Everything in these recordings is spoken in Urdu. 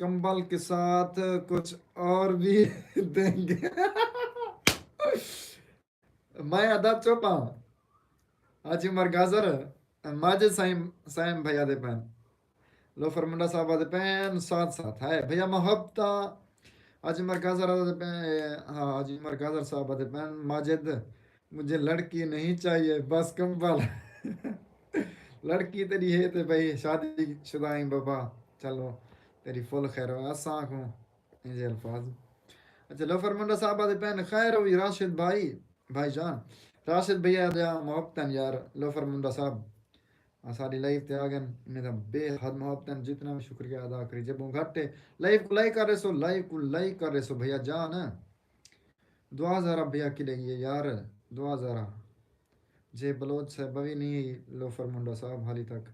کمبل کے ساتھ کچھ اور بھی دیں گے میں ادب چوپا حاجی عمر گازر ماجد سائم بھیا دے پین لوفر منڈا صاحب دے پین ساتھ ساتھ ہے بھیا محبتا حاجی عمر گازر دے پین ہاں حاجی عمر گازر صاحب دے پین ماجد مجھے لڑکی نہیں چاہیے بس کمبل لڑکی تیری ہے تے بھائی شادی شدہ ہیں بابا چلو تیری فل خیر ہو اساں کو یہ الفاظ اچھا لوفر منڈا صاحب دے پین خیر ہوئی راشد بھائی جان راشد بھیا دیا محبتن یار لوفر منڈا صاحب ساری لائف تے آگن انہیں دا بے حد محبتن جتنا بھی شکریہ ادا کری جب ہوں گھٹے لائف کو لائک کر رہے سو لائف کو لائک کر رہے سو بھیا جان دعا ذرا بھیا کی لگی ہے یار دعا ذرا جے بلوچ سے بوی نہیں لوفر منڈا صاحب حالی تک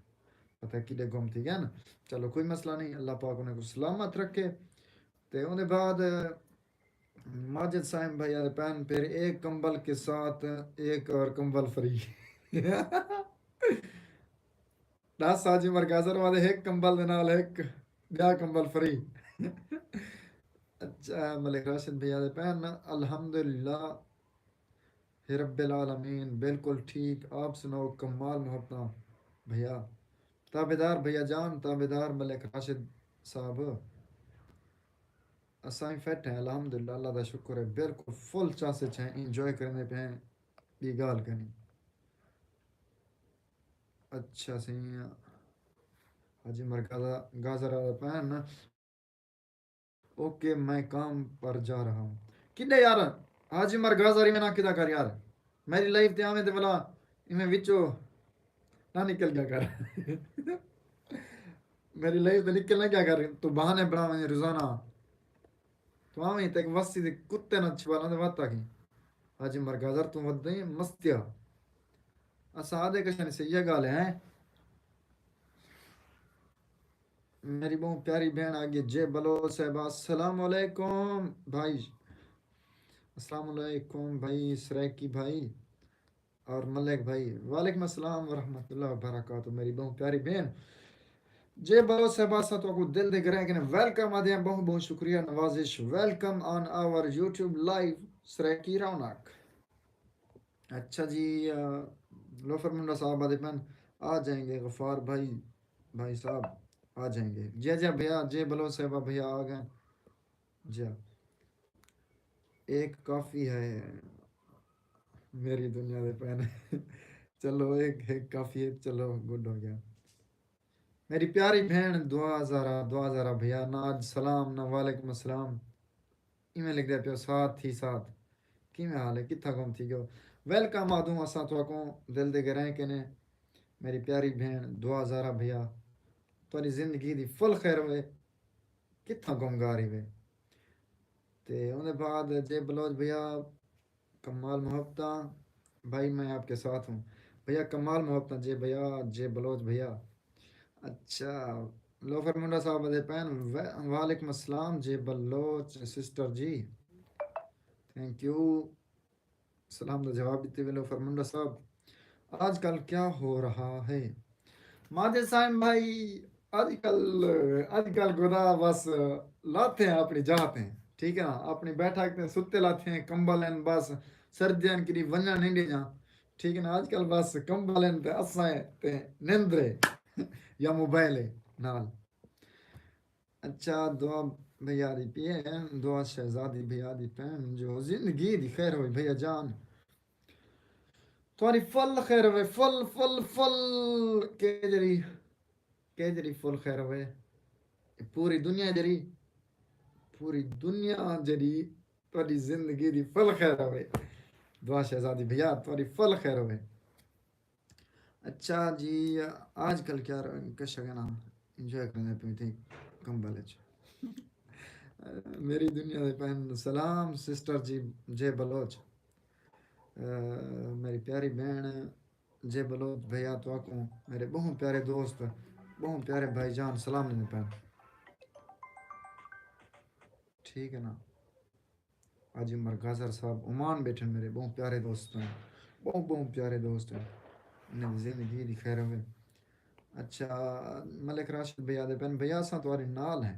پتہ کی لے گم تھی گیا نا چلو کوئی مسئلہ نہیں اللہ پاک انہیں کو سلامت رکھے تے انہیں بعد ماجد صاحب بھیا دے پین پھر ایک کمبل کے ساتھ ایک اور کمبل فری 10 حاجی عمر گازر والے ایک کمبل دے نال ایک بیا کمبل فری اچھا ملک راشد بھیا دے پین الحمدللہ رب العالمین بالکل ٹھیک آپ سناؤ کمال محبت بھیا تابدار بھیا جان تابدار ملک راشد صاحب اسائیں فٹ ہیں الحمدللہ اللہ دا شکر ہے بالکل فل چاسے چھیں انجوائے کرنے پہ ہیں یہ گال کرنی اچھا سی حاجی مرکزہ گازر آدھا پہن اوکے میں کام پر جا رہا ہوں کدے یار حاجی مر گازر میں نہ کدا کر یار میری لائف تے آویں تے بلا میں وچوں نہ نکل گیا کر میری لائف تے نکل نہ کیا کر تو بہانے بناویں روزانہ تو آویں تے وسی دے کتے نہ چھوالاں دے وتا کی حاجی مر گازر تو ودیں مستیا اسا دے کشن سے یہ گال ہے میری بہت پیاری بہن آگے جے بلو صاحبہ السلام علیکم بھائی السلام علیکم بھائی سریکی بھائی اور ملک بھائی وعلیکم السلام ورحمۃ اللہ وبرکاتہ میری بہت پیاری بہن جے بلو صاحبہ سا تو کو دل دے گرے کہ ویلکم آدھے بہت بہت شکریہ نوازش welcome on our YouTube live Saraiki Ronaq اچھا جی لوفر منڈا صاحب آدھے پن آ جائیں گے غفار بھائی صاحب آ جائیں گے جی بھیا جے بلو صاحبہ بھیا آ گئے جی ایک کافی ہے میری دنیا دے پہنے چلو ایک کافی ہے چلو گڈ ہو گیا میری پیاری بہن دعا ذرا بھیا نہ آج سلام نہ وعلیکم السلام ایویں لکھ دیا پیو ساتھ ہی ساتھ کی میں حال ہے کتھا گم تھی گو ویلکم آدوں اساں تو کو دل دے گرہیں کہ نے میری پیاری بہن دعا ذرا بھیا تاری زندگی دی فل خیر ہوئے کتھا گم گاری وے تے انہیں بعد جے بلوچ بھیا کمال محبتہ بھائی میں آپ کے ساتھ ہوں بھیا کمال محبتہ جے بلوچ بھیا اچھا لوفر منڈا صاحب دے پین وعلیکم السلام جے Baloch sister ji thank you سلام دا جواب دیتے ہوئے لوفر منڈا صاحب آج کل کیا ہو رہا ہے ماجد صاحب بھائی آج کل خدا بس لاتے ہیں اپنی جاتے ہیں ٹھیک ہے نا اپنی بیٹھا کے ستے لاتے ہیں کمبل ہیں بس سردیاں کی ونجا نہیں دے جا ٹھیک ہے نا آج کل بس کمبل ہیں تے اسائیں تے نندرے یا موبائل ہے نال اچھا دعا بھیا دی پیے دعا شہزادی بھیا دی پہن جو زندگی دی خیر ہوئی بھیا جان تمہاری فل خیر ہوئے فل کہ جری فل خیر ہوئے پوری دنیا جری تاری زندگی دی فل خیر ہوئے دعا شہزادی بھیا تاری فل خیر ہوئے اچھا جی آج کل کیا کشا گنا انجوائے کرنے پہ تھی کمبل میری دنیا دے پہن سلام سسٹر جی جے بلوچ میری پیاری بہن جے بلوچ بھیا تو آکوں میرے بہت پیارے دوست بہت پیارے بھائی جان سلام لینے پہن ٹھیک ہے نا حاجی عمر گازر صاحب عمان بیٹھے میرے بہت پیارے دوست ہیں بہت پیارے دوست ہیں انہیں زندگی دی خیر ہوئے اچھا ملک راشد بھیا دے پہن بھیا ساں تواری نال ہیں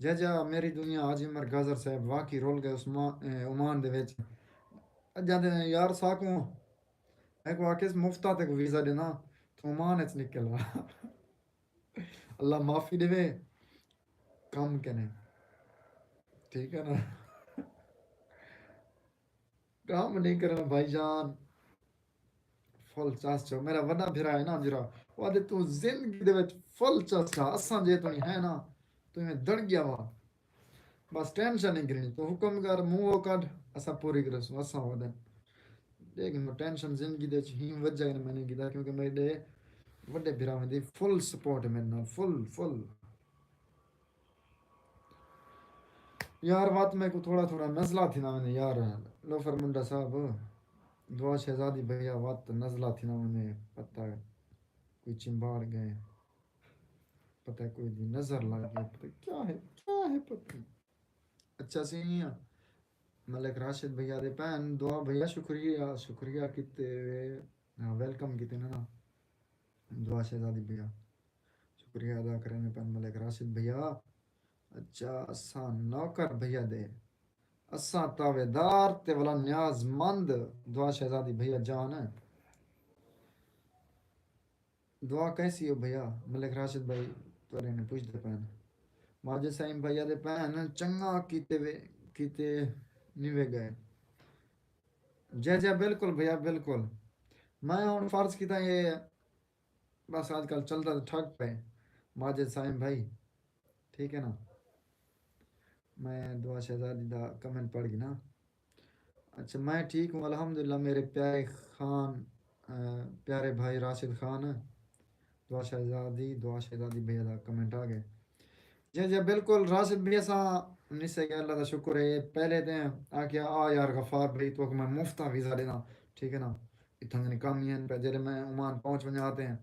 جا میری دنیا حاجی عمر گازر صاحب واقعی رول گئے عمان دے وچ جاندے نے یار ساکوں میں کو آکس مفتا تے کو ویزا دینا تو عمان اچ نکلا اللہ معافی دے کم کنے ٹھیک ہے نا کام نہیں کرنا بھائی جان فل چاس چو میرا وڈا بھرا ہے نا جرا وہ دے تو زندگی دے وچ فل چاس چا اساں جے تو نہیں ہے نا تو میں دڑ گیا وا بس ٹینشن نہیں کرنی تو حکم کر منہ کڈ اسا پوری کرسو اسا ودن لیکن وہ ٹینشن زندگی دے ہی وجہ میں نہیں کیتا کیونکہ میرے وڈے بھرا میں دی فل سپورٹ ہے میرے نال فل فل یار بات میں کو تھوڑا تھوڑا نزلہ تھی نا میں یار لوفر منڈا صاحب دعا شہزادی بھیا وات نزلہ تھی نا میں پتہ ہے کوئی چمبار گئے پتہ ہے کوئی دی نظر لگ گئی پتہ کیا ہے پتہ اچھا سی نہیں ہے ملک راشد بھیا دے پہن دعا بھیا شکریہ شکریہ کیتے ویلکم کیتے نا دعا شہزادی بھیا شکریہ ادا کرنے پہن ملک راشد بھیا اچھا اساں نوکر بھیا دے اساں تاوے دار تے والا نیاز مند دعا شہزادی بھیا جان دعا کیسی ہو بھیا ملک راشد بھائی تورے نے پوچھ دے پہن ماجد سائم بھیا دے پہن چنگا کیتے نیوے گئے جے بالکل بھیا بالکل میں ہوں فرض کیتا یہ بس آج کل چلتا تو ٹھگ پہ ماجد سائم بھائی ٹھیک ہے نا میں دعا شہزادی دا کمنٹ پڑھ گی نا اچھا میں ٹھیک ہوں الحمدللہ میرے پیارے خان پیارے بھائی راشد خان دعا شہزادی بھیا دا کمنٹ آ گئے جی بالکل راشد بھیا سا نسے کہ اللہ دا شکر ہے پہلے دیں آ کے یار غفار بھائی تو میں مفتا ویزا دینا ٹھیک ہے نا اتنا کام ہی ہیں جب میں عمان پہنچ بنے آتے ہیں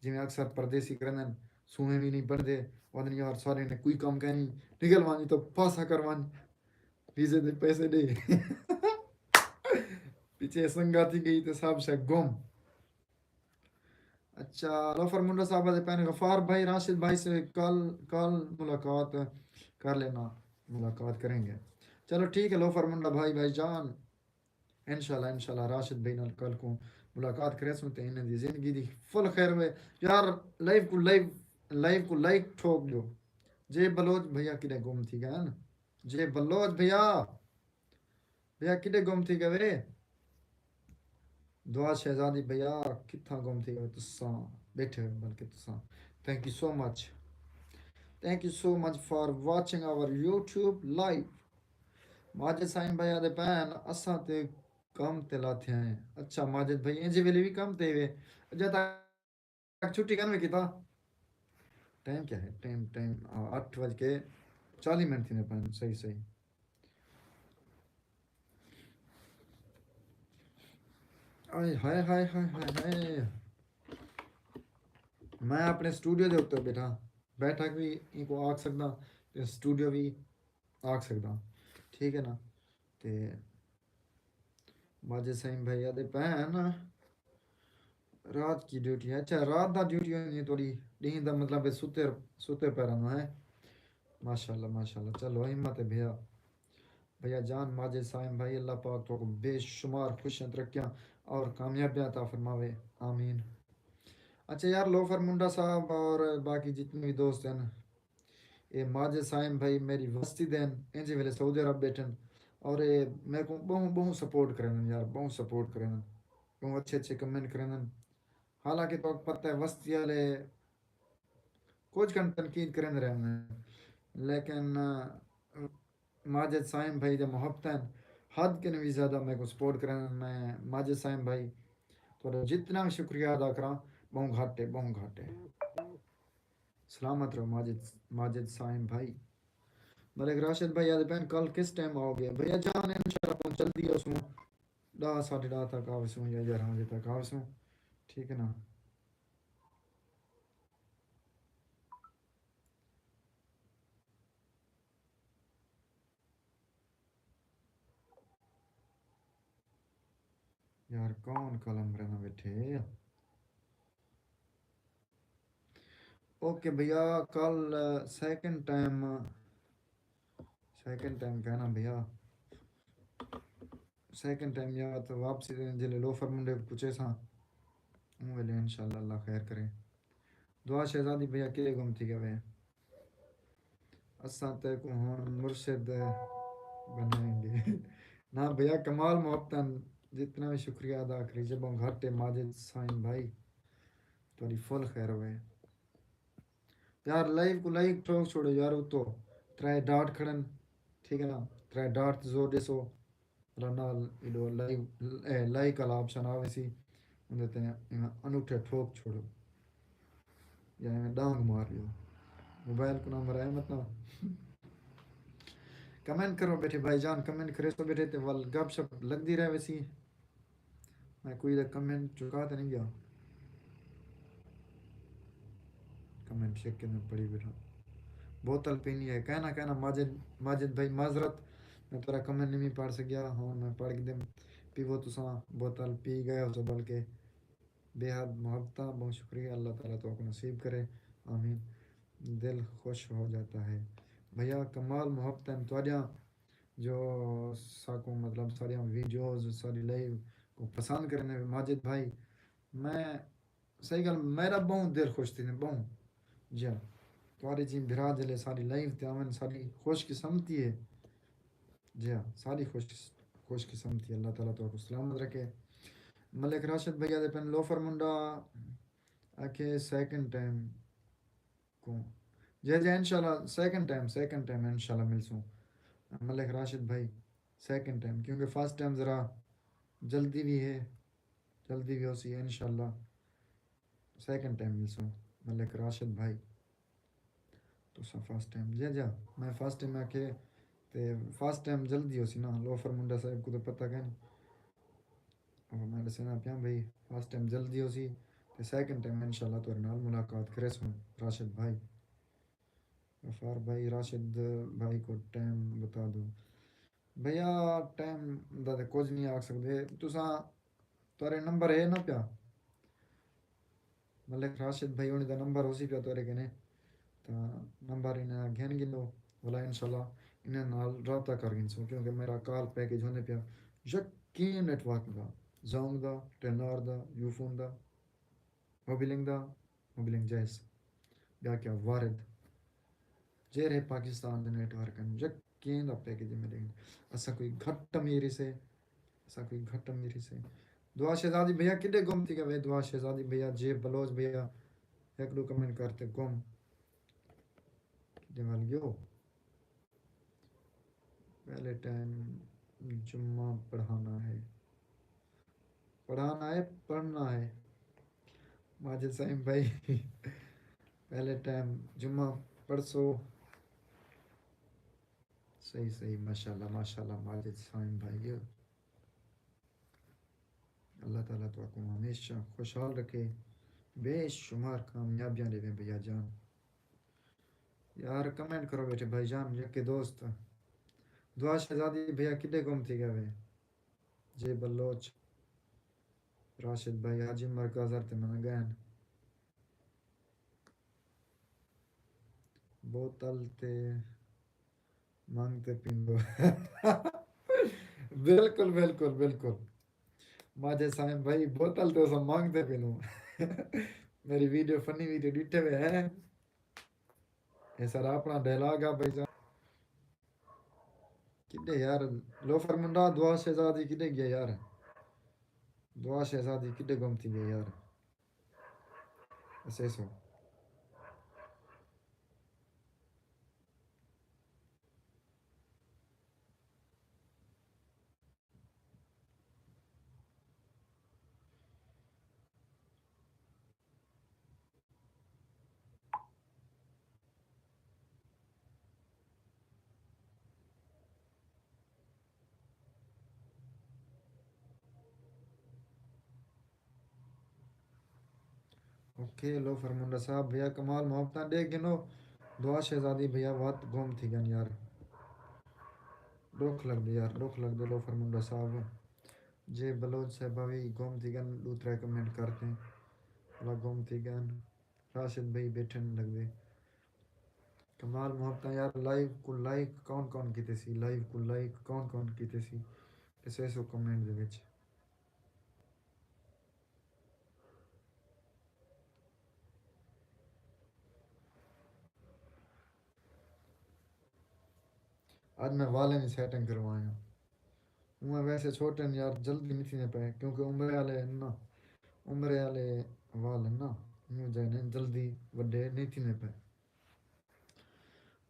جی میں اکثر پردیسی کرنے سوئیں بھی نہیں پڑھتے ودن یار سارے نے کوئی کام کہنی نکل وانی تو پاسا کروانی ویزے دے پیسے دے پیچھے سنگاتی گئی تو صاحب سے گم اچھا لوفر منڈا صاحب دے پہنے غفار بھائی راشد بھائی سے کل ملاقات کر لینا ملاقات کریں گے چلو ٹھیک ہے لوفر منڈا بھائی جان انشاءاللہ راشد بھائی نال کل کو ملاقات کرے سنتے ہیں دی زندگی دی فل خیر ہوئے یار لائیو کو لائک ٹھوک دو جے بلوچ بھیا کدے گم تھی گئے نا جے بلوچ بھیا کدے گم تھی گئے دعا شہزادی بھیا کتھا گم تھی گئے تساں بیٹھے ہوئے بلکہ تساں thank you so much for watching our YouTube live Majid سائن بھائی آدھے پہن اساں تے کم تے لاتے ہیں اچھا ماجد بھائی انجی ویلے بھی کم تے ہوئے جب تک چھٹی کرنے کی تھا ٹائم کیا ہے ٹائم 8:40 تھی نے پہن صحیح آئے ہائے ہائے ہائے ہائے ہائے میں اپنے سٹوڈیو دے اتر بیٹھا بھی ان کو آکھ سکتا سٹوڈیو بھی آکھ سکتا ٹھیک ہے نا تے ماجد سائن بھائی آدھے پہن رات کی ڈیوٹی ہے اچھا رات دا ڈیوٹی ہونی ہے تھوڑی دین دا مطلب ہے ستے پیرانو ہے ماشاءاللہ چلو ہمت ہے بھیا جان ماجد سائن بھائی اللہ پاک تو بے شمار خوشیاں ترقیاں اور کامیابیاں عطا فرماوے آمین اچھا یار لوفر منڈا صاحب اور باقی جتنے بھی دوست ہیں یہ ماجد سائن بھائی میری وستی دین انجی ویلے سعودی عرب بیٹھن اور یہ میرے کو بہت سپورٹ کریں یار بہت سپورٹ کریں بہت اچھے کمنٹ کریں حالانکہ تو پتہ ہے وسطی والے کچھ گھنٹے تنقید کریں رہے ہیں لیکن ماجد سائم بھائی دے محبت ہیں حد کے بھی زیادہ میں کو سپورٹ کریں میں ماجد سائم بھائی تو جتنا بھی شکریہ ادا کراں بہت گھاٹے سلامت رہو ماجد سائم بھائی ملک راشد بھائی یاد پہن کل کس ٹائم آؤ گے بھیا جان انشاءاللہ پہنچ جلدی ہے اس میں 10 تک آوسوں یا 11 تک آوسوں ٹھیک ہے نا یار کون کلم رہنا بیٹھے اوکے بھیا کل سیکنڈ ٹائم سیکنڈ ٹائم کہنا بھیا سیکنڈ ٹائم یا تو واپسی جلے لوفر منڈے پوچھے سا ویلے انشاءاللہ اللہ خیر کرے دعا شہزادی بھیا کلے گم تھی گئے اساں تے کو ہون مرشد بنائیں گے نہ بھیا کمال محبتن جتنا بھی شکریہ ادا کری جب ہم گھاٹے ماجد سائن بھائی تھوڑی فل خیر ہوئے یار لائف کو لائک ٹھوک چھوڑو یار وہ تو ترائے ڈاٹ کھڑن ٹھیک ہے نا ترائے ڈاٹ زور دے سو رنال ایڈو لائک والا آپشن آوے سی اندر تے انوٹھے ٹھوک چھوڑو یا میں ڈانگ مار لیو موبائل کو نمبر ہے مت نا کمنٹ کرو بیٹھے بھائی جان کمنٹ کرے تو بیٹھے تے ول گپ شپ لگ دی رہے ویسی میں کوئی دا کمنٹ چکا تو نہیں گیا کمنٹ چیک کے میں پڑھی بیٹھا بوتل پینی ہے کہنا ماجد بھائی معذرت میں تیرا کمنٹ نہیں پڑھ سکیا ہوں میں پڑھ کے دم پیو تساں بوتل پی گئے ہو تو بلکہ بے حد محبت بہت شکریہ اللہ تعالیٰ تو کو نصیب کرے آمین دل خوش ہو جاتا ہے بھیا کمال محبت توجہ جو ساکوں مطلب ساری ویڈیوز ساری لائیو کو پسند کرنے ماجد بھائی میں صحیح گل میرا بہت دل خوش تھی بہت جی ہاں تمہاری جی بھرا جلے ساری لائف تے آمن ساری خوش قسمتی ہے جی ہاں ساری خوش قسمتی اللہ تعالیٰ تو سلامت رکھے ملک راشد بھیا دے پن لوفر منڈا آکھے سیکنڈ ٹائم کو جی انشاءاللہ سیکنڈ ٹائم انشاءاللہ ملسوں ملک راشد بھائی سیکنڈ ٹائم کیونکہ فرسٹ ٹائم ذرا جلدی بھی ہے جلدی بھی ہو سی ہے انشاءاللہ سیکنڈ ٹائم ملسوں ملک راشد بھائی تو فرسٹ ٹائم جی میں فرسٹ ٹائم آکھے تے فرسٹ ٹائم جلدی ہو سی نا لوفر منڈا صاحب کو تو پتہ کہ نہیں اور میں دسنا پیا بھائی فرسٹ ٹائم جلدی ہو سی تے سیکنڈ ٹائم انشاءاللہ تو نال ملاقات کرے سوں راشد بھائی غفار بھائی راشد بھائی کو ٹائم بتا دو بھیا ٹائم دا تے کچھ نہیں آکھ سکدے تساں تورے نمبر ہے نا پیا ملک راشد بھائی ہونے دا نمبر ہو سی پیا تورے کنے تو نمبر انہیں گھن گنو بلا انشاءاللہ انہیں نال رابطہ کر گنسو کیونکہ میرا کال پیکج ہونے پیا یقین نیٹ ورک دا زونگ دا ٹینار دا یوفون دا موبیلنگ جیس یا کیا وارد جے رہے پاکستان دے نیٹ ورک یقین دا پیکج ملے گا اسا کوئی گھٹ میری سے دعا شہزادی بھیا کدے گم تھی گئے دعا شہزادی بھیا جے بلوچ بھیا ایک دو کمنٹ کرتے گم دیوالیو پہلے ٹائم جمعہ پڑھنا ہے ماجد سائم بھائی پہلے ٹائم جمعہ پرسوں صحیح ماشاءاللہ ماجد سائم بھائی اللہ تعالیٰ تو آپ کو ہمیشہ خوشحال رکھے بے شمار کامیابیاں دے بھیا جان یار کمنٹ کرو بیٹھے بھائی جان یکے دوست دعا شہزادی بھیا کدے گم تھی گئے جے بلوچ راشد بھائی حاجی مرکز تے من گئن بوتل تے مانگتے پیندو بالکل ماجد سائم بھائی بوتل تو سب مانگتے پیندو میری ویڈیو فنی ویڈیو ڈٹھے ہوئے ہیں یہ سر اپنا ڈائلاگ ہے بھائی جان کدے یار لوفر منڈا دعا شہزادی کدے گیا یار دعا شہزادی کدے گم تھی گیا یار ایسے سو اوکے لوفر منڈا صاحب بھیا کمال محبتاں دے گنو دعا شہزادی بھیا بہت گم تھی گن یار دکھ لگ دے لوفر منڈا صاحب جے بلوچ صاحبہ بھی گم تھی گن دوسرا کمنٹ کرتے ہیں گم تھی گن راشد بھائی بیٹھے نہیں لگ دے کمال محبت یار لائیو کو لائک کون کون کیتے سی لائیو کو لائک کون کون کیتے سی اسے سو کمنٹ دے وچ آج میں والے نہیں سیٹنگ کروایا ہوں ویسے چھوٹے ہیں یار جلدی نہیں تھینے پے کیونکہ عمرے والے نا عمرے والے وال نا یوں جانے جلدی وڈے نہیں تھینے پے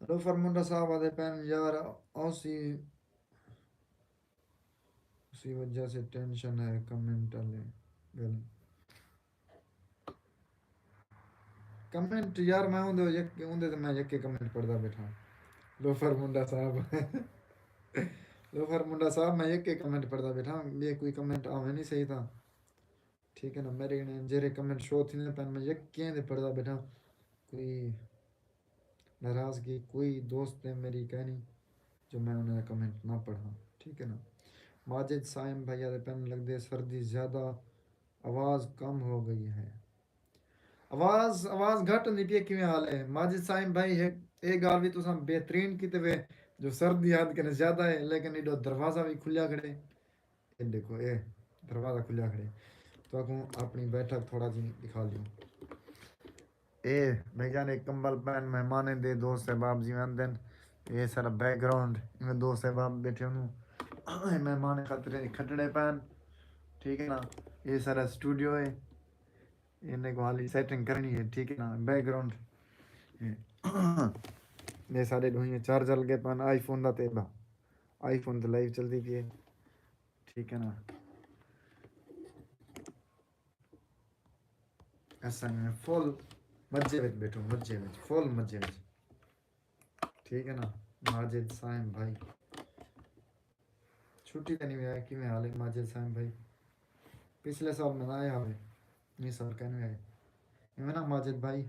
لو فرمنڈا صاحب آدھے پین یار اسی اسی وجہ سے ٹینشن ہے کمنٹ والے گل کمنٹ یار میں اندے تے میں یکے کمنٹ پڑھدا بیٹھا لوفر منڈا صاحب لوفر منڈا صاحب میں یکے کمنٹ پڑھدا بیٹھا یہ کوئی کمنٹ آوے نہیں صحیح تھا ٹھیک ہے نا میرے جڑے کمنٹ شو تھی نے پین میں یکے دے پڑھدا بیٹھا کوئی ناراضگی کوئی دوست نے میری کہنی جو میں انہیں کمنٹ نہ پڑھا ٹھیک ہے نا ماجد سائم بھائی دے پین لگ دے سردی زیادہ آواز کم ہو گئی ہے آواز گھٹ نہیں پی کیویں حال ہے ماجد سائم بھائی ایک گال بھی تساں بہترین کیتے وے جو سردی یاد کرنے زیادہ ہے لیکن ایڈو دروازہ بھی کھلیا کھڑے یہ دیکھو اے دروازہ کھلیا کھڑے تو اکوں اپنی بیٹھک تھوڑا جی دکھا لیوں اے بھائی جان ایک کمبل پہن مہمانے دے دوست احباب جی وندن یہ سارا بیک گراؤنڈ میں دوست احباب بیٹھے انہوں مہمان خطرے کھٹڑے پہن ٹھیک ہے نا یہ سارا اسٹوڈیو ہے انہیں کو حالی سیٹنگ کرنی ہے ٹھیک ہے نا بیک گراؤنڈ یہ سارے ڈھوئیں چارجر لگے پہن آئی فون دا تیبا آئی فون تے لائیو چل دی پی ٹھیک ہے نا ایسا میں فل مجھے وچ بیٹھو مجھے وچ فل مجھے وچ ٹھیک ہے نا ماجد سائم بھائی چھٹی تے نہیں آیا کہ میں حال ہے ماجد سائم بھائی پچھلے سال میں نہ آیا ہوئے نہیں سال کہنے آئے میں نا ماجد بھائی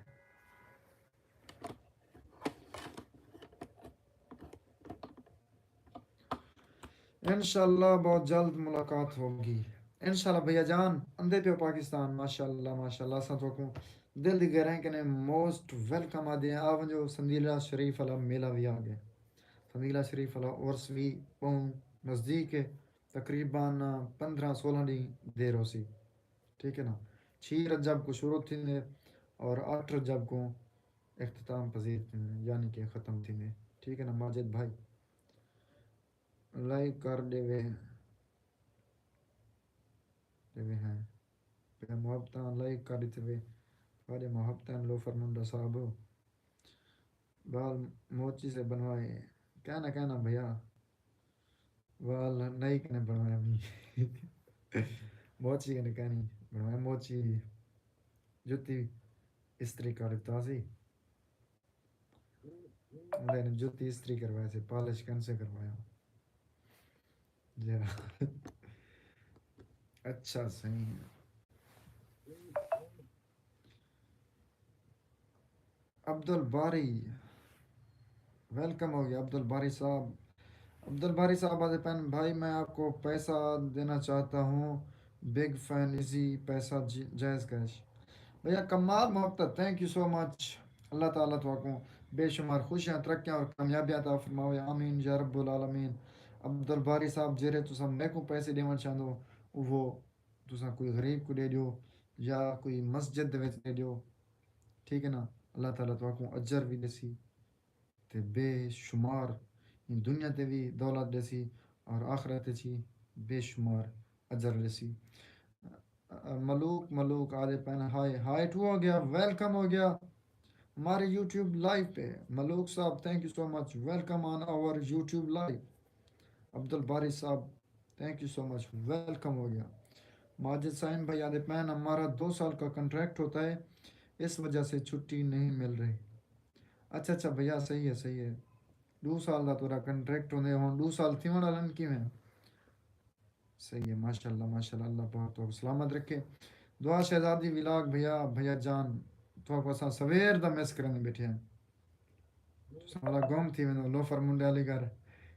انشاءاللہ بہت جلد ملاقات ہوگی انشاءاللہ بھیا جان اندے پیو پاکستان ماشاءاللہ ماشاءاللہ اساں تو کو دل دی گہرائیں کنے موسٹ ویلکم آ دے آ جو سندیلا شریف والا میلہ بھی آ گیا سندیلا شریف والا عرس بھی پہن نزدیک ہے تقریباً 15-16 دی دیر ہو سی ٹھیک ہے نا 6 رجب کو شروع تھی نے اور 8 رجب کو اختتام پذیر تھی یعنی کہ ختم تھی نے ٹھیک ہے نا ماجد بھائی لائک کر دے وے ہیں پھر محبتاں لائک کر دیتے وے بڑے محبتاں لو فرمندہ صاحب بال موچی سے بنوائے کہنا بھیا بال نہیں کنے بنوائے امی موچی کنے کہنی بنوائے موچی جتی استری کر دیتا سی میں نے جتی استری کروایا سے پالش کن سے کروایا جی اچھا صحیح ہے عبد الباری ویلکم ہو گیا عبد الباری صاحب عبد الباری صاحب آدھے پین بھائی میں آپ کو پیسہ دینا چاہتا ہوں بگ فین ایزی پیسہ جائز کیش بھیا کمال محبت تھینک یو سو مچ اللہ تعالیٰ تو کو بے شمار خوشیاں ترقیاں اور کامیابیاں عطا فرماوے آمین یا رب العالمین عبد الباری صاحب جیرے تساں میں کو پیسے دیون چاہندو وہ تساں کوئی غریب کو دے دیو یا کوئی مسجد دے وچ دے دیو ٹھیک ہے نا اللہ تعالیٰ تو کو اجر بھی دسی تے بے شمار دنیا تے بھی دولت دیسی اور آخرت چی بے شمار اجر دیسی ملوک آدھے پہن ہائے ہائٹ ہو گیا ویلکم ہو گیا ہمارے یوٹیوب لائیو پہ ملوک صاحب thank you so much welcome on our YouTube live Abdul Bari صاحب thank you so much welcome ہو گیا ماجد سائم بھائی آدھے پہن ہمارا 2 سال کا کنٹریکٹ ہوتا ہے اس وجہ سے چھٹی نہیں مل رہی اچھا بھیا صحیح ہے 2 سال کا تورا کنٹریکٹ ہونے ہوں 2 سال تھی ہونا لن کی میں صحیح ہے ماشاءاللہ اللہ بہت تو سلامت رکھے دعا شہزادی ولاگ بھیا جان تو کو اساں سویر دا مس کرنے بیٹھے ہیں سارا گم تھی میں لوفر منڈے والی گھر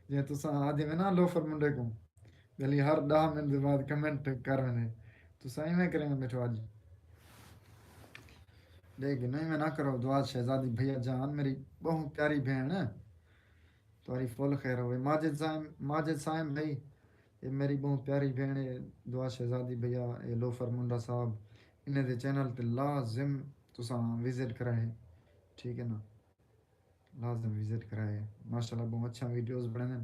جے تساں آدھی میں نا لوفر منڈے کو گلی ہر 10 منٹ دے بعد کمنٹ کر میں تساں ایویں کریں بیٹھو اج لیکن نہیں میں نہ کرو دعا شہزادی بھیا جان میری بہت پیاری بہن ہے تمہاری فل خیر ہوئے ماجد سائم بھائی یہ میری بہت پیاری بہن ہے دعا شہزادی بھیا یہ لوفر منڈا صاحب انہیں دے چینل تے لازم تساں وزٹ کرائے ٹھیک ہے نا لازم وزٹ کرائے ماشاء اللہ بہت اچھا ویڈیوز بنے ہیں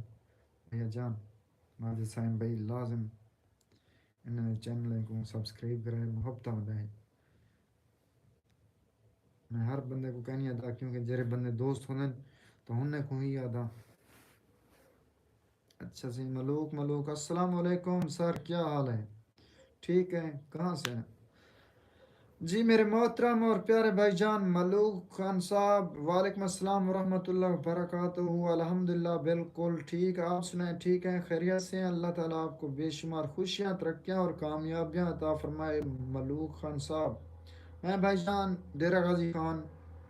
بھیا جان ماجد سائم بھائی لازم انہیں چینل کو سبسکرائب کرائے محبت بتائے میں ہر بندے کو کہنی آتا کیونکہ جرے بندے دوست ہونے تو انہیں کو ہی آتا اچھا سی ملوک السلام علیکم سر کیا حال ہے ٹھیک ہے کہاں سے ہیں جی میرے محترم اور پیارے بھائی جان ملوک خان صاحب وعلیکم السلام ورحمۃ اللہ وبرکاتہ الحمدللہ بالکل ٹھیک آپ سنیں ٹھیک ہیں خیریت سے ہیں اللہ تعالیٰ آپ کو بے شمار خوشیاں ترقیاں اور کامیابیاں عطا فرمائے ملوک خان صاحب میں بھائی جان ڈیرہ غازی خان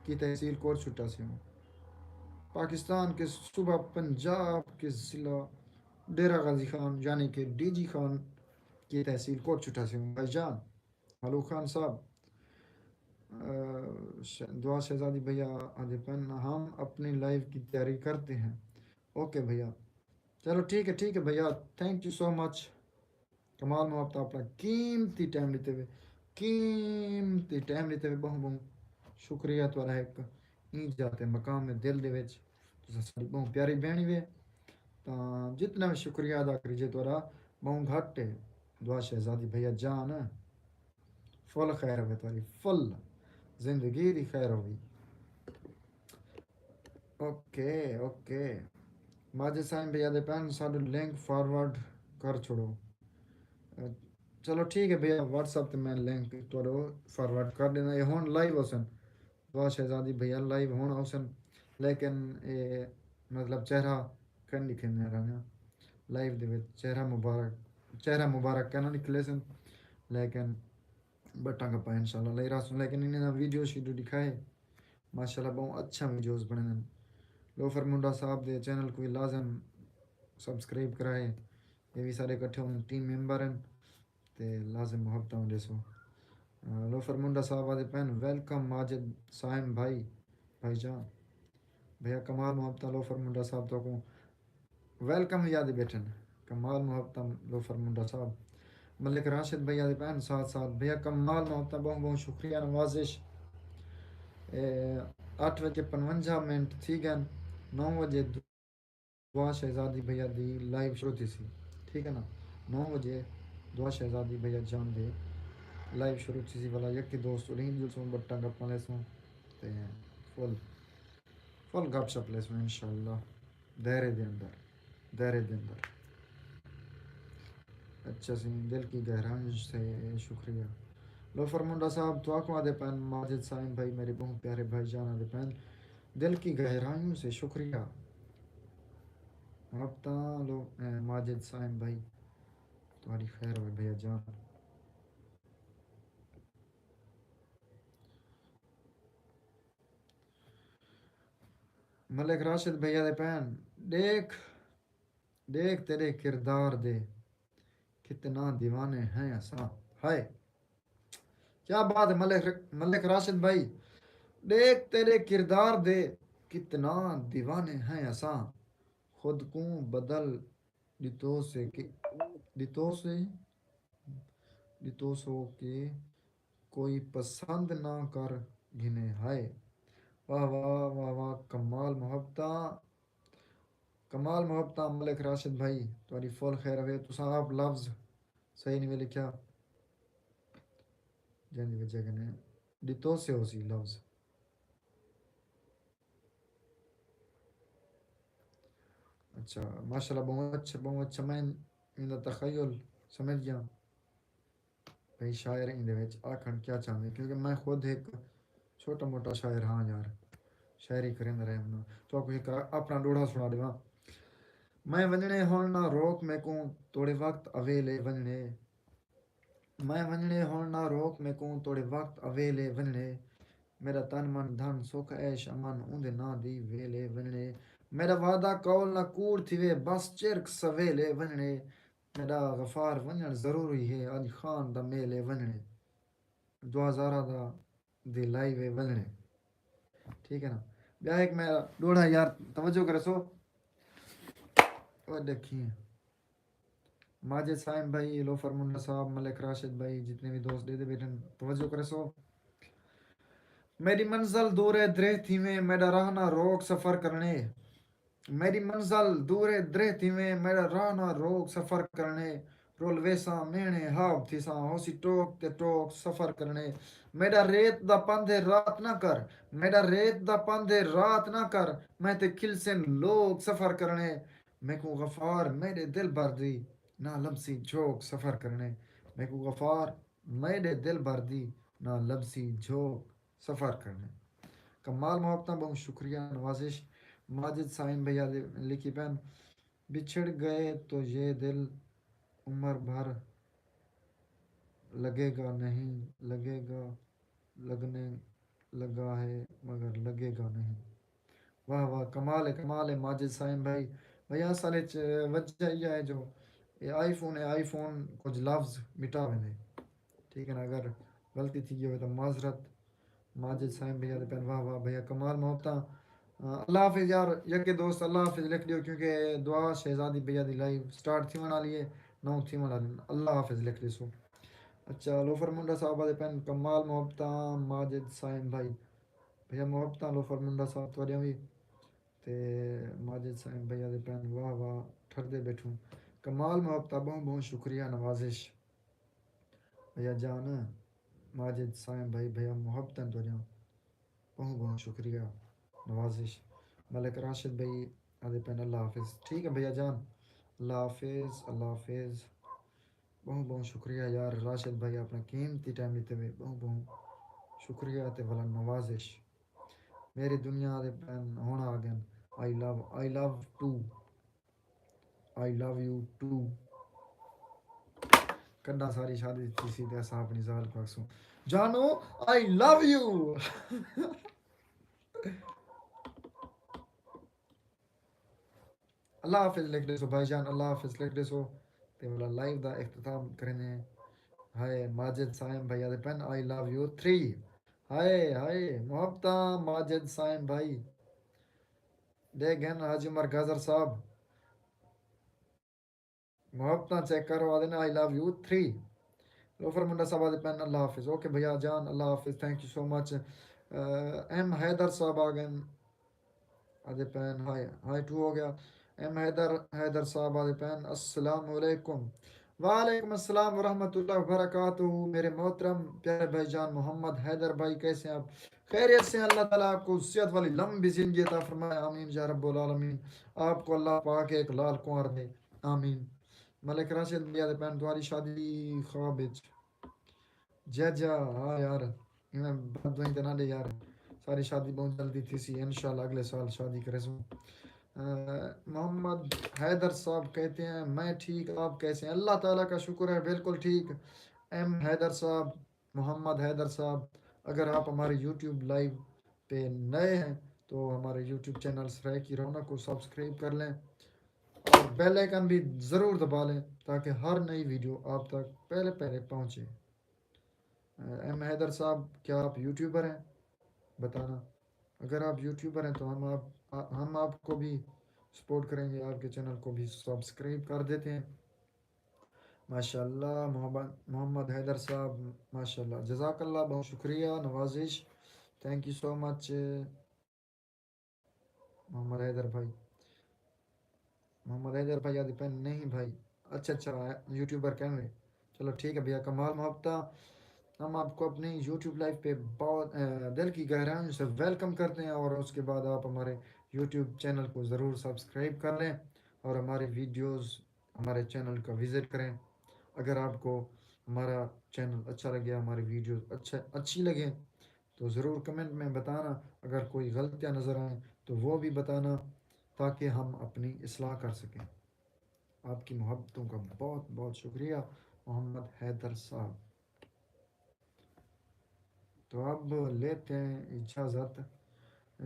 کی تحصیل کور چھٹا سے ہوں پاکستان کے صوبہ پنجاب کے ضلع ڈیرہ غازی خان یعنی کہ ڈی جی خان کی تحصیل کوٹ چھٹا سے ہوں بھائی جان ملوک خان صاحب دعا شہزادی بھیا ادھپن ہم اپنی لائف کی تیاری کرتے ہیں اوکے بھیا چلو ٹھیک ہے بھیا تھینک یو سو مچ کمال محبت اپنا قیمتی ٹائم لیتے ہوئے بہت شکریہ تھوڑا ایک اینج جاتے مقام میں دل دے وچ تساں ساری بہت پیاری بہن بھی ہے تو جتنا بھی شکریہ ادا کریجیے تھوڑا بہت گھٹ ہے دعا شہزادی بھیا جان فل خیر ہوئے تاری فل زندگی دی خیر ہوئی اوکے ماجد سائن بھیا دے پین ساڈو لنک فارورڈ کر چھوڑو چلو ٹھیک ہے بھیا واٹس ایپ تے میں لنک تھوڑو فارورڈ کر دینا یہ ہون لائیو ہوسن دعا شہزادی بھیا لائیو ہون ہوسن لیکن یہ مطلب چہرہ کن دکھنے رہنا لائیو دے وچ چہرہ مبارک کہنا نکلے سن لیکن بٹا گپا انشاءاللہ لئی راسوں لیکن انہیں ویڈیو شیڈیو دکھائے ماشاءاللہ بہت اچھا ویڈیوز بنے ہیں لوفر منڈا صاحب دے چینل کو بھی لازم سبسکرائب کرائے یہ بھی سارے کٹھے ہوں ٹیم ممبر ہیں تے لازم محبت ہوں جیسو لوفر منڈا صاحب آدھے پہن ویلکم ماجد سائم بھائی جان بھیا کمال محبت لوفر منڈا صاحب تو کو ویلکم یاد بیٹھن کمال محبت لوفر منڈا صاحب ملک راشد بھیا دے پہن ساتھ بھیا کمال محبت بہت شکریہ نوازش 8:55 تھی گن 9 بجے دعا شہزادی بھیا دی لائیو شروع تھی سی ٹھیک ہے نا 9 بجے دعا شہزادی بھیا جان دے لائیو شروع تھی سی والا یکی دوست رہیں جو سوں بٹا گپاں لے سوں تے فل گپ شپ لے سوں انشاءاللہ دائرے دے اندر اچھا سی دل کی گہرائیوں سے شکریہ لوفر منڈا صاحب تو آنکھوں آدھے پین ماجد سائم بھائی میرے بہت پیارے بھائی جان آدھے پین دل کی گہرائیوں سے شکریہ ماجد سائم بھائی تمہاری خیر ہوئے بھیا جان ملک راشد بھیا دے پین دیکھ تیرے کردار دے کتنا دیوانے ہیں اساں ہائے کیا بات ہے ملک راشد بھائی دیکھ تیرے کردار دے کتنا دیوانے ہیں اساں خود کو بدل دتو سو کہ کوئی پسند نہ کر گھنے ہائے واہ واہ واہ واہ کمال محبت ملک راشد بھائی تمہاری فل خیر ہوئے تو آپ لفظ صحیح نہیں میں لکھا جن دی وجہ کنے دتو سے ہو سی لفظ اچھا ماشاءاللہ بہت اچھا میں ان تخیل سمجھ گیا بھائی شاعر ان دے وچ آکھن کیا چاہندے کیونکہ میں خود ایک چھوٹا موٹا شاعر ہاں یار شاعری کریں رہے ہوں تو آپ کو اپنا ڈوڑا سنا دیواں میں ونجنے ہون نہ روک میں کو توڑے وقت اویلے ونجنے میں ونجنے ہون نہ روک میں کو توڑے وقت اویلے ونجنے میرا تن من دھن سکھ عیش امن اون دے نا دی ویلے ونجنے میرا وعدہ کول نہ کوڑ تھیوے بس چرک سویلے ونجنے میرا غفار ونجن ضروری ہے اج خان دا میلے ونجنے 2000 دا دی لائیو ولنے ٹھیک ہے نا بیا ایک میں ڈوڑا یار توجہ کرے سو اور دیکھیں ماجد سائم بھائی لوفر منڈا صاحب ملک راشد بھائی جتنے بھی دوست دے دے بیٹھے توجہ کرے سو میری منزل دور ہے درہ تھی میں میرا رہنا روک سفر کرنے میری منزل دور ہے درہ تھی میں میرا رہنا روک سفر کرنے رول ویسا مینے ہاپ تھی سا ہوسی ٹوک تے ٹوک سفر کرنے میرا ریت دا پندے رات نہ کر میرا ریت دا پندے رات نہ کر میں تے کھل سے لوگ سفر کرنے میں کو غفار میرے دل بھر دی نہ لمسی جھوک سفر کرنے میں کو غفار میرے دل بھر دی نہ لمسی جھوک سفر کرنے کمال محبتہ بہت شکریہ نوازش ماجد سائن بھیا لکھی پہن بچھڑ گئے تو یہ دل عمر بھر لگے گا نہیں لگے گا لگنے لگا ہے مگر لگے گا نہیں واہ واہ کمال ہے ماجد سائن بھائی بھیا سالے وجہ یہ ہے جو یہ آئی فون ہے آئی فون کچھ لفظ مٹا ویندے ٹھیک ہے نا اگر غلطی تھی ہوئے تو معذرت ماجد سائن بھیا دے پہن واہ واہ بھیا کمال محبتہ اللہ حافظ یار یکے دوست اللہ حافظ لکھ دیو کیونکہ دعا شہزادی بھیا دی لائیو سٹارٹ تھی ونا لیے نو تھی ونا لیے اللہ حافظ لکھ دی سو اچھا لوفر منڈا صاحب دے پہن کمال محبتہ ماجد سائن بھائی بھیا محبتہ لوفر منڈا صاحب تو بھی تے ماجد سائن بھیا دے پہن واہ واہ ٹھر دے بیٹھوں کمال محبتہ بہت بہت شکریہ نوازش بھیا جان ماجد سائن بھائی بھیا محبتہ تو بہت بہت شکریہ نوازش ملک راشد بھائی آدھے پہن اللہ حافظ ٹھیک ہے بھیا جان اللہ حافظ اللہ حافظ بہت بہت شکریہ یار راشد بھائی اپنا قیمتی ٹائم دیتے ہوئے بہت بہت شکریہ تے والا نوازش میری دنیا دے پہن ہونا آ گیا I love too I love you too کنڈا ساری شادی تھی سی تے اساں اپنی زال کو اکسوں جانو آئی لو یو اللہ حافظ لکھ دے سو بھائی جان اللہ حافظ لکھ دے سو تے والا لائیو دا اختتام کرنے ہائے ماجد سائم بھائی دے پین آئی لو یو 3 ہائے محبتہ ماجد سائم بھائی دے گن حاجی عمر گازر صاحب محبتہ چیک کرو آدھے آئی لو یو 3 لوفر منڈا صاحب آدھے پین اللہ حافظ اوکے بھیا جان اللہ حافظ thank you so much M Haider صاحب آگن آدھے پین ہائے 2 ہو گیا ایم حیدر صاحب آدھے پین السلام علیکم وعلیکم السلام ورحمۃ اللہ وبرکاتہ میرے محترم پیارے بھائی جان محمد حیدر بھائی کیسے ہیں آپ خیریت سے اللہ تعالیٰ آپ کو صحت والی لمبی زندگی عطا فرمائے آمین یا رب العالمین آپ کو اللہ پاک ایک لال کنوار دے آمین ملک راشد بھیا دے پہن تمہاری شادی خواب جا ہاں یار میں بات وہیں تے نہ دے یار ساری شادی بہت جلدی تھی سی انشاءاللہ اگلے سال شادی کرے سوں محمد حیدر صاحب کہتے ہیں میں ٹھیک آپ کیسے ہیں اللہ تعالیٰ کا شکر ہے بالکل ٹھیک ایم حیدر صاحب محمد حیدر صاحب اگر آپ ہمارے یوٹیوب لائیو پہ نئے ہیں تو ہمارے یوٹیوب چینل سرائے کی رونق کو سبسکرائب کر لیں اور بیل آئکن بھی ضرور دبا لیں تاکہ ہر نئی ویڈیو آپ تک پہلے پہنچے ایم حیدر صاحب کیا آپ یوٹیوبر ہیں بتانا اگر آپ یوٹیوبر ہیں تو ہم آپ کو بھی سپورٹ کریں گے آپ کے چینل کو بھی سبسکرائب کر دیتے ہیں ماشاءاللہ محمد حیدر صاحب ماشاءاللہ جزاک اللہ بہت شکریہ نوازش تھینک یو سو مچ محمد حیدر بھائی آدھی پین نہیں بھائی اچھا یوٹیوبر کہہ رہے چلو ٹھیک ہے بھیا کمال محبتہ ہم آپ کو اپنی یوٹیوب لائف پہ بہت دل کی گہرائیوں سے ویلکم کرتے ہیں اور اس کے بعد آپ ہمارے یوٹیوب چینل کو ضرور سبسکرائب کر لیں اور ہمارے ویڈیوز ہمارے چینل کا وزٹ کریں اگر آپ کو ہمارا چینل اچھا لگے ہماری ویڈیوز اچھی لگیں تو ضرور کمنٹ میں بتانا اگر کوئی غلطیاں نظر آئیں تو وہ بھی بتانا تاکہ ہم اپنی اصلاح کر سکیں آپ کی محبتوں کا بہت بہت شکریہ محمد حیدر صاحب تو اب لیتے ہیں اجازت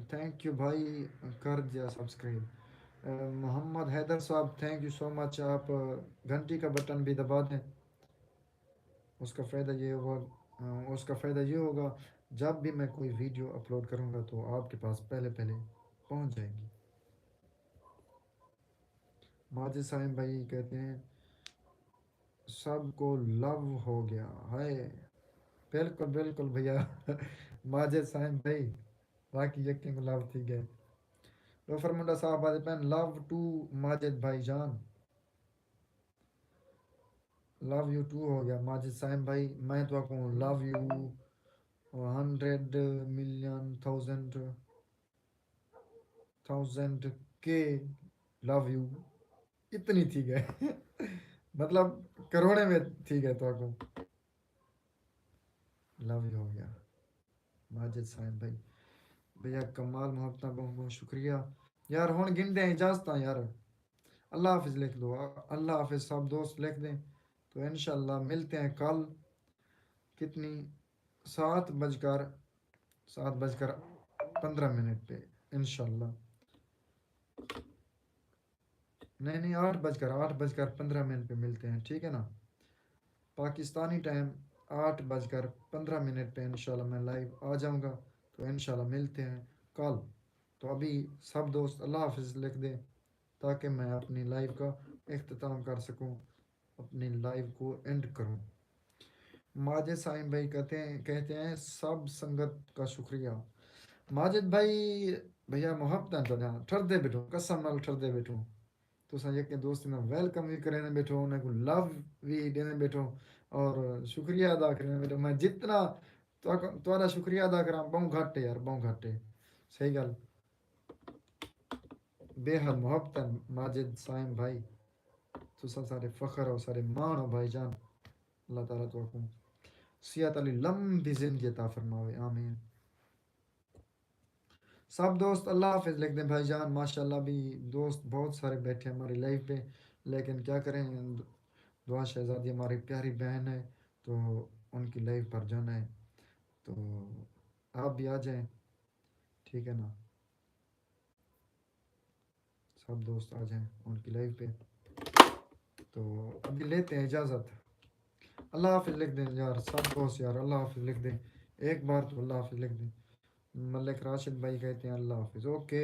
تھینک یو بھائی کر دیا سبسکرائب محمد حیدر صاحب تھینک یو سو مچ آپ گھنٹی کا بٹن بھی دبا دیں اس کا فائدہ یہ ہوگا جب بھی میں کوئی ویڈیو اپلوڈ کروں گا تو آپ کے پاس پہلے پہلے پہنچ جائیں گی. ماجد سائم بھائی کہتے ہیں سب کو لو ہو گیا ہے. بالکل بالکل بھیا. ماجد سائم بھائی باقی یقین کو لو تھی گئے. لوفر منڈا صاحب آج پہن لو ٹو ماجد بھائی جان. لو یو ٹو ہو گیا ماجد سائم بھائی. میں تو آپ کو لو یو 100 ملین تھاؤزینڈ کے لو یو اتنی تھی گئے. مطلب کروڑے میں تھی گئے تو آپ کو لو یو ہو گیا ماجد سائم بھائی. بھیا کمال محبت بہت بہت شکریہ یار. ہوں گن دیں اجازت یار. اللہ حافظ لکھ دو. اللہ حافظ سب دوست لکھ دیں تو انشاءاللہ ملتے ہیں کل. کتنی 7 بج کر 7 بج کر 15 منٹ پہ انشاءاللہ. نہیں نہیں 8 بج کر 15 منٹ پہ ملتے ہیں ٹھیک ہے نا. پاکستانی ٹائم 8 بج کر 15 منٹ پہ انشاءاللہ میں لائیو آ جاؤں گا تو انشاءاللہ ملتے ہیں کل. تو ابھی سب دوست اللہ حافظ لکھ دیں تاکہ میں اپنی لائیو کا اختتام کر سکوں, اپنی لائیو کو اینڈ کروں. ماجد سائم بھائی کہتے ہیں سب سنگت کا شکریہ. ماجد بھائی بھیا محبت ٹھردے بیٹھو قسم نال ٹھردے بیٹھو. تو یقین دوست میں ویلکم بھی کرنے بیٹھو انہیں کو لو بھی دینے بیٹھو اور شکریہ ادا کرنے بیٹھو. میں جتنا تھوڑا شکریہ ادا کراں بہت گھٹ ہے یار, بہت گھٹ ہے. صحیح گل بے حد محبت ماجد سائم بھائی. تو سارے فخر اور سارے مان ہو بھائی جان. اللہ تعالیٰ تو کو صحت علی لمبی زندگی عطا فرماوے آمین. سب دوست اللہ حافظ لکھ دیں بھائی جان. ماشاءاللہ بھی دوست بہت سارے بیٹھے ہماری لائف پہ لیکن کیا کریں دعا شہزادی ہماری پیاری بہن ہے تو ان کی لائف پر جانا ہے تو آپ بھی آ جائیں ٹھیک ہے نا. سب دوست آ جائیں ان کی لائف پہ. تو ابھی لیتے ہیں اجازت. اللہ حافظ لکھ دیں یار سب دوست یار. اللہ حافظ لکھ دیں ایک بار تو اللہ حافظ لکھ دیں. ملک راشد بھائی کہتے ہیں اللہ حافظ. Okay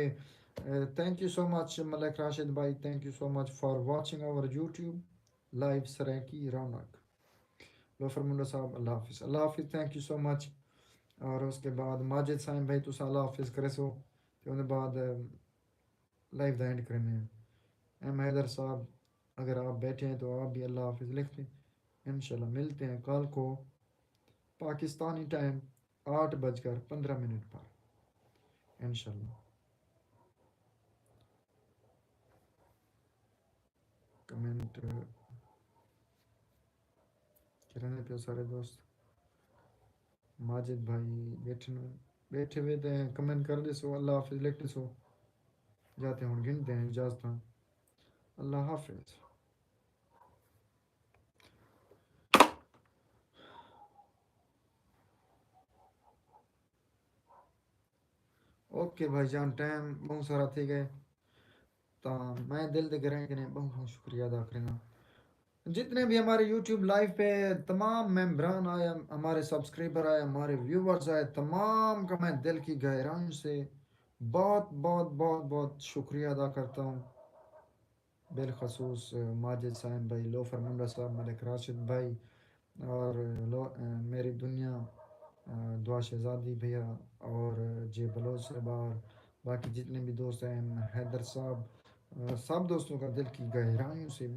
thank you so much Malik Rashid بھائی. Thank you so much for watching our YouTube live Saraiki Ronaq. لوفر منڈا صاحب اللہ حافظ. اللہ حافظ تھینک یو سو مچ. اور اس کے بعد ماجد سائم بھائی تو اللہ حافظ کرے سو تو ان بعد لائیو دا اینڈ کرنے ہیں. ایم حیدر صاحب اگر آپ بیٹھے ہیں تو آپ بھی اللہ حافظ لکھ دیں. انشاءاللہ ملتے ہیں کل کو پاکستانی ٹائم 8 بج کر 15 منٹ پر انشاءاللہ. کمنٹ کرنے پہ سارے دوست. ماجد بھائی بیٹھے ہوئے تھے کمنٹ کر دے سو اللہ حافظ لکھ دے سو جاتے ہوں گنتے ہیں اجازت. اللہ حافظ. اوکے بھائی جان ٹائم بہت سارا تھی گئے تو میں دل دے کریں کہ بہت بہت شکریہ ادا کرنا جتنے بھی ہمارے یوٹیوب لائیو پہ تمام ممبران آئے, ہمارے سبسکرائبر آئے, ہمارے ویورز آئے, تمام کا میں دل کی گہرائیوں سے بہت بہت بہت بہت شکریہ ادا کرتا ہوں. بالخصوص ماجد سائم بھائی, لوفر منڈا صاحب, ملک راشد بھائی اور میری دنیا, دعا شہزادی بھیا اور جے بلوچ صاحب اور باقی جتنے بھی دوست ہیں, حیدر صاحب, سب دوستوں کا دل کی گہرائیوں سے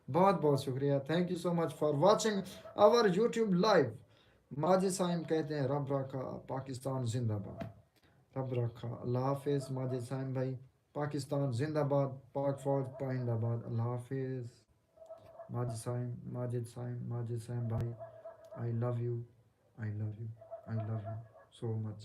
بہت بہت شکریہ. Thank you so much for watching our YouTube live. Majid Saim کہتے ہیں رب رکھا پاکستان زندہ باد. رب رکھا. اللہ حافظ ماجد سائم بھائی. پاکستان زندہ باد. پاک فوج پائندہ باد. اللہ حافظ. ماجد سائم بھائی. I love you. I love you. I love you so much.